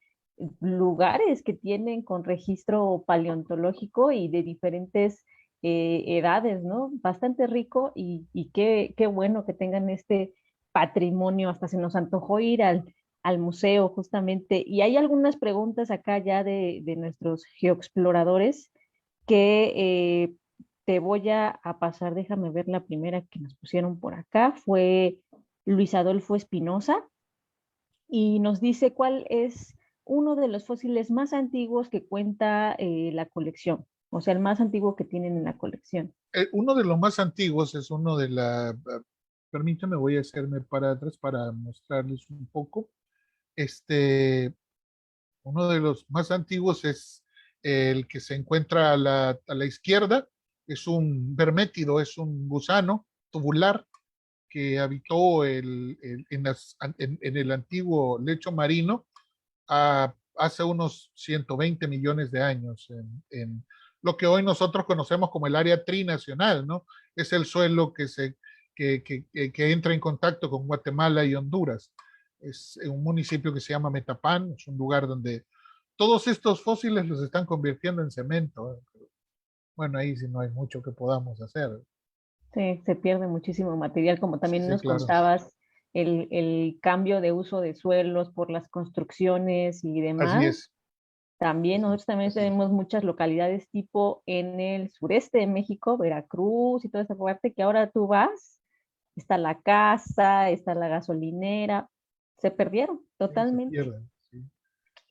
lugares que tienen con registro paleontológico y de diferentes edades, ¿no? Bastante rico y qué bueno que tengan este patrimonio, hasta se nos antojó ir al museo justamente. Y hay algunas preguntas acá ya de nuestros geoexploradores que te voy a pasar, déjame ver la primera que nos pusieron por acá, fue Luis Adolfo Espinosa y nos dice cuál es uno de los fósiles más antiguos que cuenta la colección, o sea, el más antiguo que tienen en la colección. Uno de los más antiguos es uno de la... permítame, voy a hacerme para atrás para mostrarles un poco. Este, uno de los más antiguos es el que se encuentra a la izquierda. Es un vermétido, es un gusano tubular que habitó en el antiguo lecho marino hace unos 120 millones de años en lo que hoy nosotros conocemos como el área trinacional, ¿no? Es el suelo que entra en contacto con Guatemala y Honduras. Es un municipio que se llama Metapán, es un lugar donde todos estos fósiles los están convirtiendo en cemento. Bueno, ahí sí no hay mucho que podamos hacer. Se pierde muchísimo material, como Sí, también sí, nos claro. contabas, el cambio de uso de suelos por las construcciones y Así demás. es. También Así nosotros es. también Así es. tenemos muchas localidades tipo en el sureste de México, Veracruz y toda esa parte que ahora tú vas, está la casa, está la gasolinera, se perdieron Sí, se totalmente. pierden. Sí.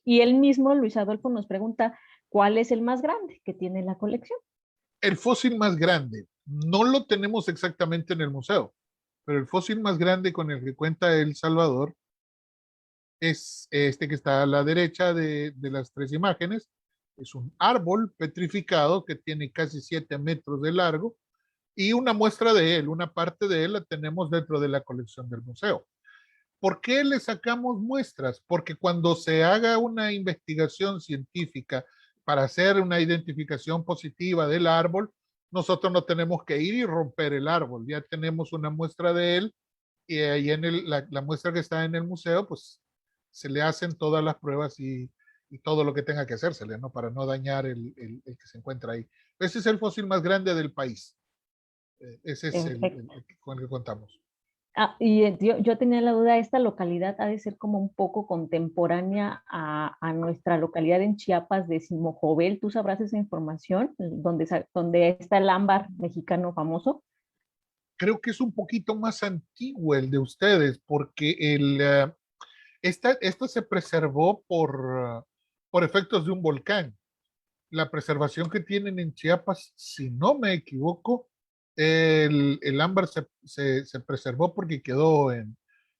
Y él mismo, Luis Adolfo, nos pregunta cuál es el más grande que tiene la colección. El fósil más grande, no lo tenemos exactamente en el museo, pero el fósil más grande con el que cuenta El Salvador es este que está a la derecha de las tres imágenes. Es un árbol petrificado que tiene casi 7 metros de largo y una muestra de él, una parte de él la tenemos dentro de la colección del museo. ¿Por qué le sacamos muestras? Porque cuando se haga una investigación científica para hacer una identificación positiva del árbol, nosotros no tenemos que ir y romper el árbol, ya tenemos una muestra de él y ahí la muestra que está en el museo, pues se le hacen todas las pruebas y todo lo que tenga que hacérsele, ¿no? Para no dañar el que se encuentra ahí. Ese es el fósil más grande del país. Ese es Perfecto. el con el que contamos. Ah, y yo tenía la duda, esta localidad ha de ser como un poco contemporánea a nuestra localidad en Chiapas de Simojovel. ¿Tú sabrás esa información? Donde está el ámbar mexicano famoso. Creo que es un poquito más antiguo el de ustedes, porque Esto se preservó por efectos de un volcán. La preservación que tienen en Chiapas, si no me equivoco, el ámbar se preservó porque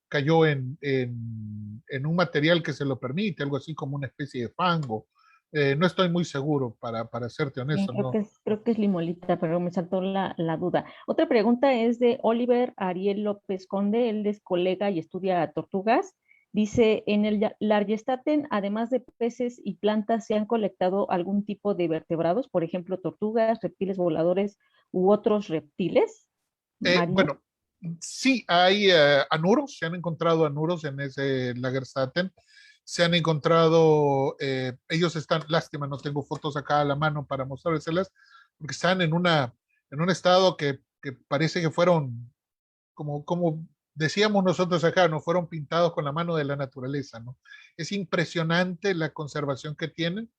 cayó en un material que se lo permite, algo así como una especie de fango. No estoy muy seguro, para serte Sí, honesto, ¿no? creo que es limolita, pero me saltó la duda. Otra pregunta es de Oliver Ariel López Conde, él es colega y estudia tortugas. Dice, en el Largestaten, además de peces y plantas, ¿se han colectado algún tipo de vertebrados? Por ejemplo, tortugas, reptiles voladores u otros reptiles marinos. Bueno, sí hay anuros, se han encontrado anuros en ese Lagerstätten, se han encontrado, ellos están, lástima, no tengo fotos acá a la mano para mostrárselas, porque están en un estado que parece que fueron, como decíamos nosotros acá, no fueron pintados con la mano de la naturaleza, ¿no? Es impresionante la conservación que tienen.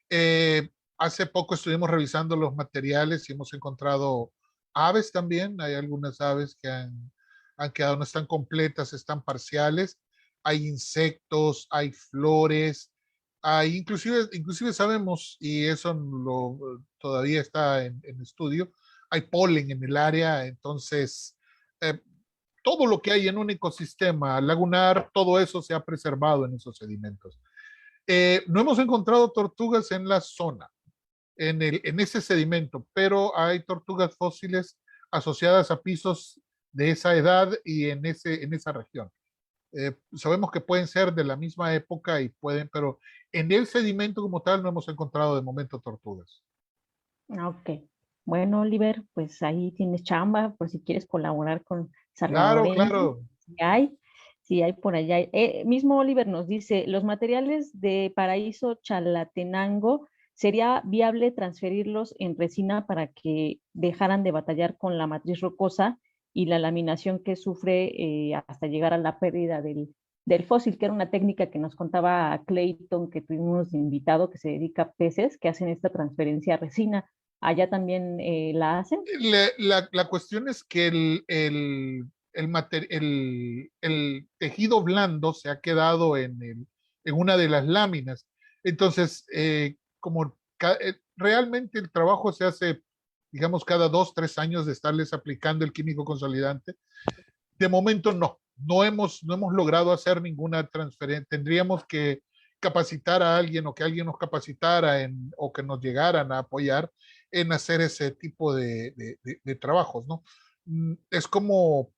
Eh, Hace poco estuvimos revisando los materiales y hemos encontrado aves también. Hay algunas aves que han quedado, no están completas, están parciales. Hay insectos, hay flores, hay inclusive sabemos, y eso todavía está en estudio, hay polen en el área, entonces eh, todo lo que hay en un ecosistema lagunar, todo eso se ha preservado en esos sedimentos. No hemos encontrado tortugas en la zona, en ese sedimento, pero hay tortugas fósiles asociadas a pisos de esa edad y en esa región. Sabemos que pueden ser de la misma época y pero en el sedimento como tal no hemos encontrado de momento tortugas. Ah, ok. Bueno, Oliver, pues ahí tienes chamba por si quieres colaborar con Claro, salvadoreños. claro. Si hay por allá. Mismo Oliver nos dice, los materiales de Paraíso Chalatenango, ¿sería viable transferirlos en resina para que dejaran de batallar con la matriz rocosa y la laminación que sufre hasta llegar a la pérdida del fósil, que era una técnica que nos contaba Clayton, que tuvimos de invitado, que se dedica a peces que hacen esta transferencia a resina? ¿Allá también la hacen? La cuestión es que el tejido blando se ha quedado en una de las láminas. Entonces, realmente el trabajo se hace, digamos, cada 2, 3 años de estarles aplicando el químico consolidante. De momento no hemos logrado hacer ninguna transferencia. Tendríamos que capacitar a alguien o que alguien nos capacitara o que nos llegaran a apoyar en hacer ese tipo de trabajos, ¿no? Es como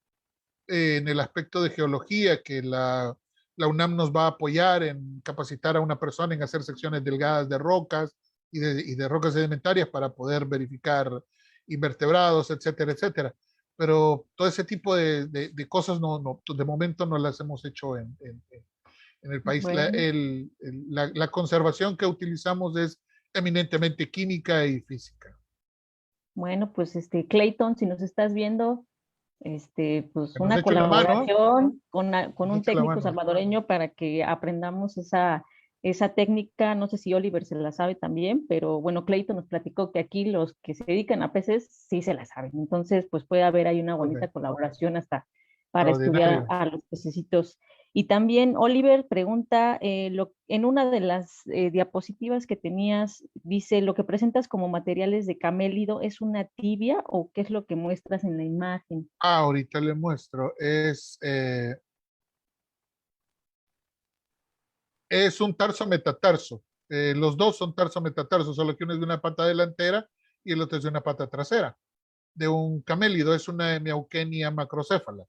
en el aspecto de geología, que la UNAM nos va a apoyar en capacitar a una persona en hacer secciones delgadas de rocas y de rocas sedimentarias para poder verificar invertebrados, etcétera, etcétera. Pero todo ese tipo de cosas de momento no las hemos hecho en el país. Bueno. La conservación que utilizamos es eminentemente química y física. Bueno, pues Clayton, si nos estás viendo, pues Que nos una eche la mano, colaboración con nos un eche la técnico mano. salvadoreño para que aprendamos esa técnica. No sé si Oliver se la sabe también, pero bueno, Clayton nos platicó que aquí los que se dedican a peces sí se la saben. Entonces, pues puede haber ahí una bonita Ok, colaboración hasta para estudiar extraordinario. a los pececitos. Y también Oliver pregunta, en una de las diapositivas que tenías, dice, ¿lo que presentas como materiales de camélido es una tibia o qué es lo que muestras en la imagen? Ahorita le muestro. Es un tarso metatarso. Los dos son tarso metatarso, solo que uno es de una pata delantera y el otro es de una pata trasera. De un camélido, es una hemiauquenia macrocéfala.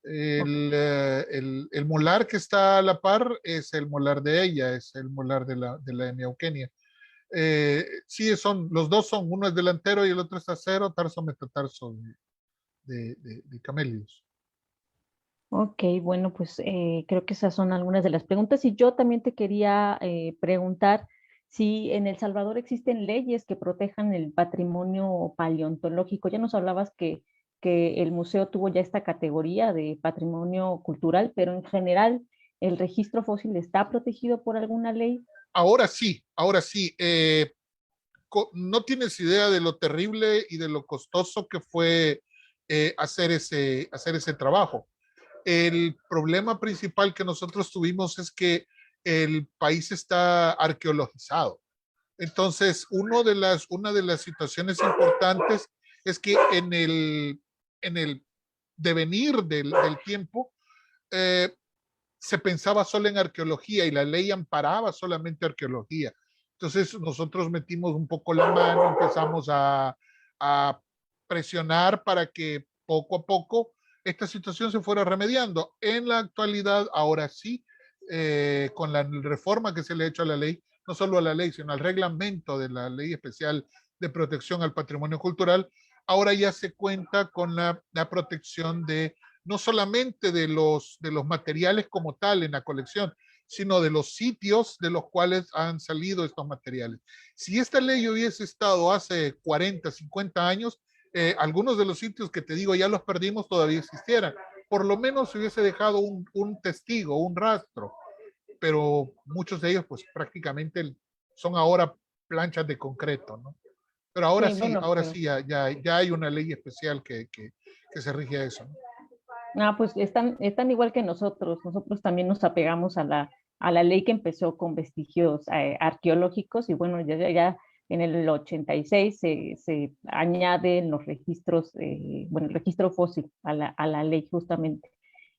Ok. El molar que está a la par es el molar de ella, es el molar de la hemiauquenia. Sí, los dos son, uno es delantero y el otro es trasero, tarso metatarso de camélidos. Ok, bueno, pues creo que esas son algunas de las preguntas. Y yo también te quería preguntar si en El Salvador existen leyes que protejan el patrimonio paleontológico. Ya nos hablabas que el museo tuvo ya esta categoría de patrimonio cultural, pero en general, ¿el registro fósil está protegido por alguna ley? Ahora sí, ahora sí. No tienes idea de lo terrible y de lo costoso que fue hacer ese trabajo. El problema principal que nosotros tuvimos es que el país está arqueologizado. Entonces, una de las situaciones importantes es que en el devenir del tiempo, eh, se pensaba solo en arqueología y la ley amparaba solamente arqueología. Entonces nosotros metimos un poco la mano, empezamos a presionar para que poco a poco esta situación se fuera remediando. En la actualidad, ahora sí, con la reforma que se le ha hecho a la ley, no solo a la ley, sino al reglamento de la Ley Especial de Protección al Patrimonio Cultural, ahora ya se cuenta con la protección de no solamente de los materiales como tal en la colección, sino de los sitios de los cuales han salido estos materiales. Si esta ley hubiese estado hace 40, 50 años, algunos de los sitios que te digo ya los perdimos todavía existieran. Por lo menos se hubiese dejado un testigo, un rastro, pero muchos de ellos pues prácticamente son ahora planchas de concreto, ¿no? Pero Sí, bueno, ahora pero sí ya hay una ley especial que se rige a eso, ¿no? pues están igual que nosotros. Nosotros también nos apegamos a la ley que empezó con vestigios arqueológicos y bueno, ya en el 86 se añaden los registros, bueno, el registro fósil a la ley justamente.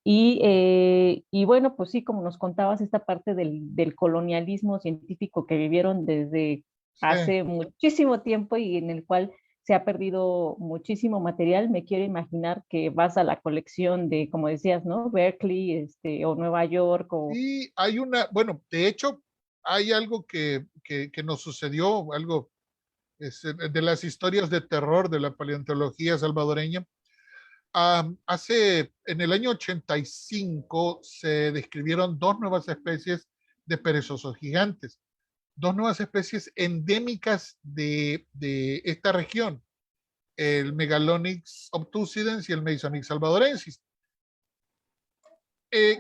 Y bueno, pues sí, como nos contabas, esta parte del colonialismo científico que vivieron desde Sí. hace muchísimo tiempo y en el cual se ha perdido muchísimo material. Me quiero imaginar que vas a la colección de, como decías, ¿no? Berkeley, o Nueva York, o... Y hay bueno, de hecho, hay algo que nos sucedió, algo de las historias de terror de la paleontología salvadoreña. En el año 85 se describieron dos nuevas especies de perezosos gigantes, dos nuevas especies endémicas de esta región, el Megalonyx obtusidens y el Masonix salvadorensis.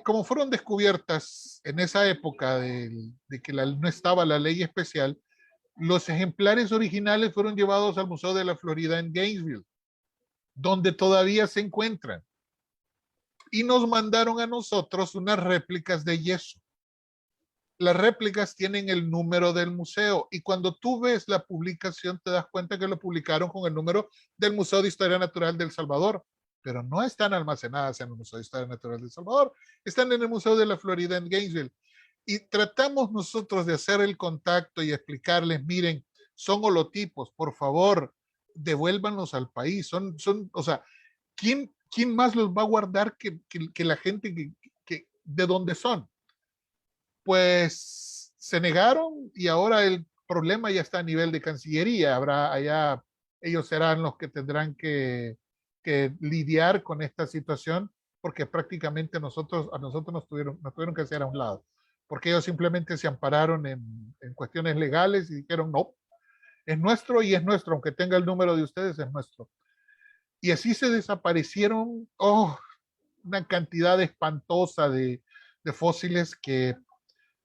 Como fueron descubiertas en esa época de que no estaba la ley especial, los ejemplares originales fueron llevados al Museo de la Florida en Gainesville, donde todavía se encuentran. Y nos mandaron a nosotros unas réplicas de yeso. Las réplicas tienen el número del museo y cuando tú ves la publicación te das cuenta que lo publicaron con el número del Museo de Historia Natural del Salvador, pero no están almacenadas en el Museo de Historia Natural del Salvador, están en el Museo de la Florida en Gainesville. Y tratamos nosotros de hacer el contacto y explicarles, miren, son holotipos, por favor, devuélvanlos al país. O sea, ¿quién más los va a guardar que la gente de donde son? Pues se negaron y ahora el problema ya está a nivel de Cancillería. Habrá allá, ellos serán los que tendrán que lidiar con esta situación porque prácticamente a nosotros nos tuvieron que hacer a un lado, porque ellos simplemente se ampararon en cuestiones legales y dijeron, no, es nuestro y es nuestro, aunque tenga el número de ustedes, es nuestro. Y así se desaparecieron, una cantidad espantosa de fósiles que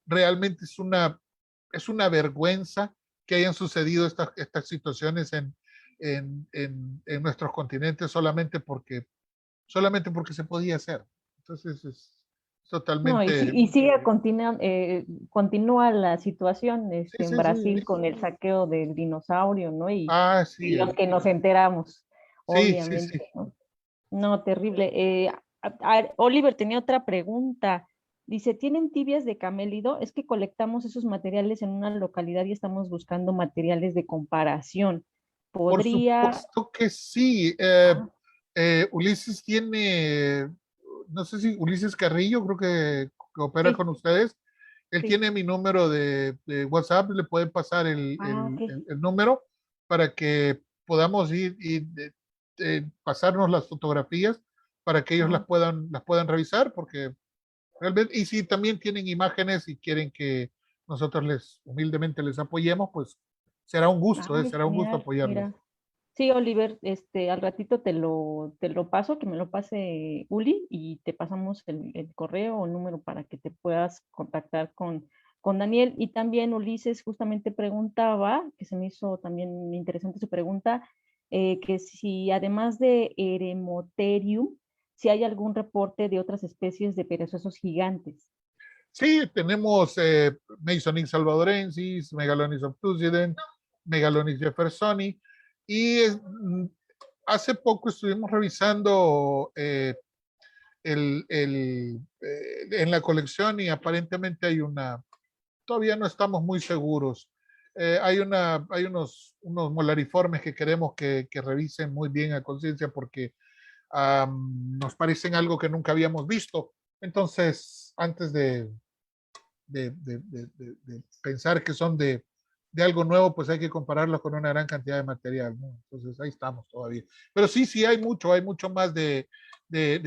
realmente es una vergüenza que hayan sucedido estas situaciones en nuestros continentes solamente porque se podía hacer. Entonces es No, totalmente... y sigue, continúa la situación Sí, en sí, sí. Brasil con el saqueo del dinosaurio, ¿no? Y Sí, los que nos enteramos, sí, sí, obviamente, sí. ¿no? No, terrible. Oliver tenía otra pregunta. Dice, ¿tienen tibias de camélido? Es que colectamos esos materiales en una localidad y estamos buscando materiales de comparación. Por ¿Podría? supuesto que sí. Ah, Ulises tiene, no sé si Ulises Carrillo, creo que opera sí, con ustedes. Él sí. tiene mi número de WhatsApp, le pueden pasar Ok. el número para que podamos ir y pasarnos las fotografías para que ellos Ah, las puedan revisar, porque realmente, y si también tienen imágenes y quieren que nosotros humildemente les apoyemos, pues ay, será un gusto genial, apoyarlos. mira. Sí, Oliver, al ratito te lo paso, que me lo pase Uli y te pasamos el correo o el número para que te puedas contactar con Daniel. Y también Ulises justamente preguntaba, que se me hizo también interesante su pregunta, que si además de Eremotherium si hay algún reporte de otras especies de perezosos gigantes. Sí, tenemos Masonix salvadorensis, Megalonis obtusiden, Megalonis jeffersoni, y hace poco estuvimos revisando en la colección y aparentemente hay una, todavía no estamos muy seguros. Hay unos molariformes que queremos que revisen muy bien a conciencia porque nos parecen algo que nunca habíamos visto. Entonces, antes de pensar que son de algo nuevo, pues hay que compararlo con una gran cantidad de material, ¿no? Entonces ahí estamos todavía. Pero sí, sí, hay mucho más de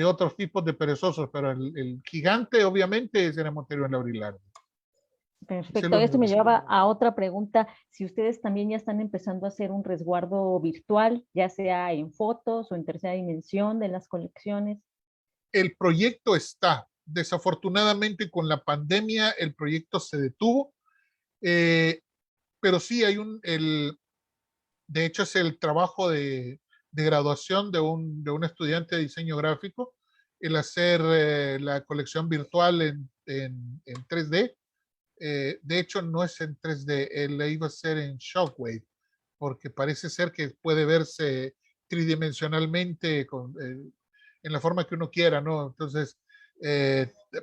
otros tipos de perezosos, pero el gigante obviamente es el Hemotherium laurilar. Ese es Perfecto. lo Esto único me que lleva sabemos. a otra pregunta. Si ustedes también ya están empezando a hacer un resguardo virtual, ya sea en fotos o en tercera dimensión de las colecciones. El proyecto está. Desafortunadamente con la pandemia el proyecto se detuvo, eh, pero sí hay de hecho es el trabajo de graduación de un estudiante de diseño gráfico, el hacer la colección virtual en 3D. De hecho, no es en 3D, él la iba a hacer en Shockwave, porque parece ser que puede verse tridimensionalmente en la forma que uno quiera, ¿no? Entonces,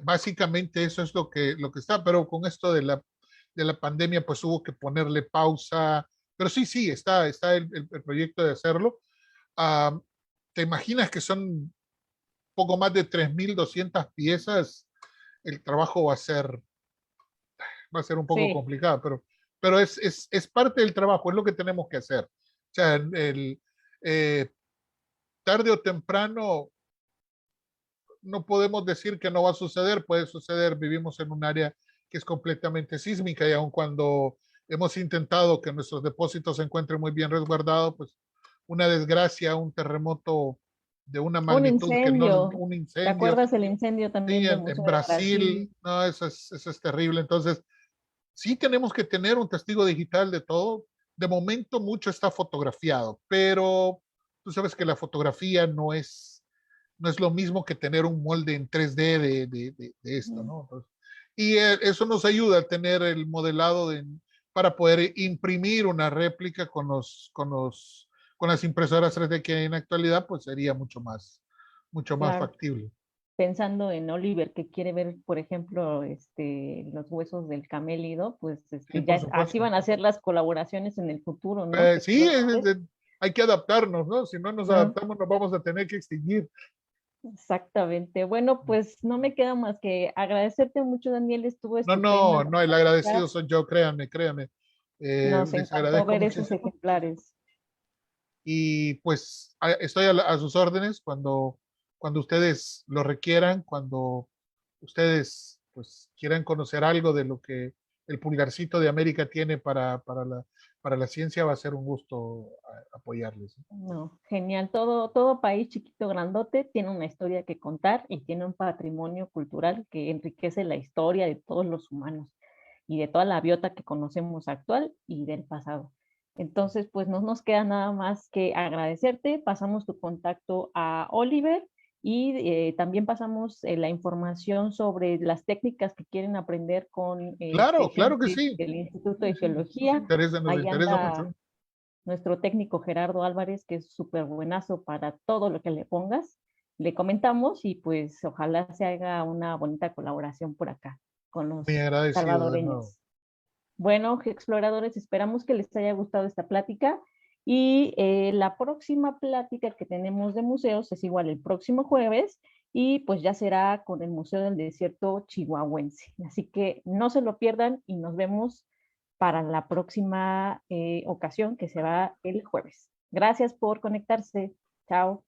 básicamente eso es lo que está, pero con esto de la pandemia, pues hubo que ponerle pausa. Pero sí, sí, está el proyecto de hacerlo. Ah, ¿Te imaginas que son poco más de 3.200 piezas? El trabajo va a ser un poco Sí, complicado, pero es parte del trabajo, es lo que tenemos que hacer. O sea, eh, tarde o temprano no podemos decir que no va a suceder, puede suceder, vivimos en un área que es completamente sísmica y aun cuando hemos intentado que nuestros depósitos se encuentren muy bien resguardados, pues una desgracia, un terremoto de una un magnitud que no, incendio. un ¿Te incendio, acuerdas el incendio sí, también del en Museo de Brasil, Brasil? no, eso es terrible. Entonces, sí tenemos que tener un testigo digital de todo. De momento mucho está fotografiado, pero tú sabes que la fotografía no es lo mismo que tener un molde en 3D de esto, Mm. ¿no? Entonces, y eso nos ayuda a tener el modelado para poder imprimir una réplica con las impresoras 3D que hay en la actualidad, pues sería mucho más Claro, factible. pensando en Oliver que quiere ver, por ejemplo, los huesos del camélido, pues Sí, por ya así supuesto. van a ser las colaboraciones en el futuro, ¿no? Sí, Exploradores. hay que adaptarnos, ¿no? Si no nos Ajá. adaptamos, nos vamos a tener que extinguir. Exactamente. Bueno, pues no me queda más que agradecerte mucho, Daniel. Estuvo No, estupenda no, la no, el agradecido plática. soy yo, créanme, créanme. Nos Les encantó agradezco ver esos muchísimo ejemplares. y pues estoy a sus órdenes cuando ustedes lo requieran, cuando ustedes pues quieran conocer algo de lo que el Pulgarcito de América tiene para la ciencia, va a ser un gusto apoyarles. No, genial. Todo país chiquito, grandote, tiene una historia que contar y tiene un patrimonio cultural que enriquece la historia de todos los humanos y de toda la biota que conocemos actual y del pasado. Entonces, pues no nos queda nada más que agradecerte. Pasamos tu contacto a Oliver y también pasamos la información sobre las técnicas que quieren aprender con Claro, claro que gente sí. del Instituto Sí, de sí, nos Geología. interesa, nos Ahí interesa mucho. anda nuestro técnico Gerardo Álvarez, que es súper buenazo para todo lo que le pongas. Le comentamos y pues ojalá se haga una bonita colaboración por acá con Muy los agradecido de nuevo. salvadoreños. Bueno, exploradores, esperamos que les haya gustado esta plática y la próxima plática que tenemos de museos es igual el próximo jueves y pues ya será con el Museo del Desierto Chihuahuense. Así que no se lo pierdan y nos vemos para la próxima ocasión que será el jueves. Gracias por conectarse. Chao.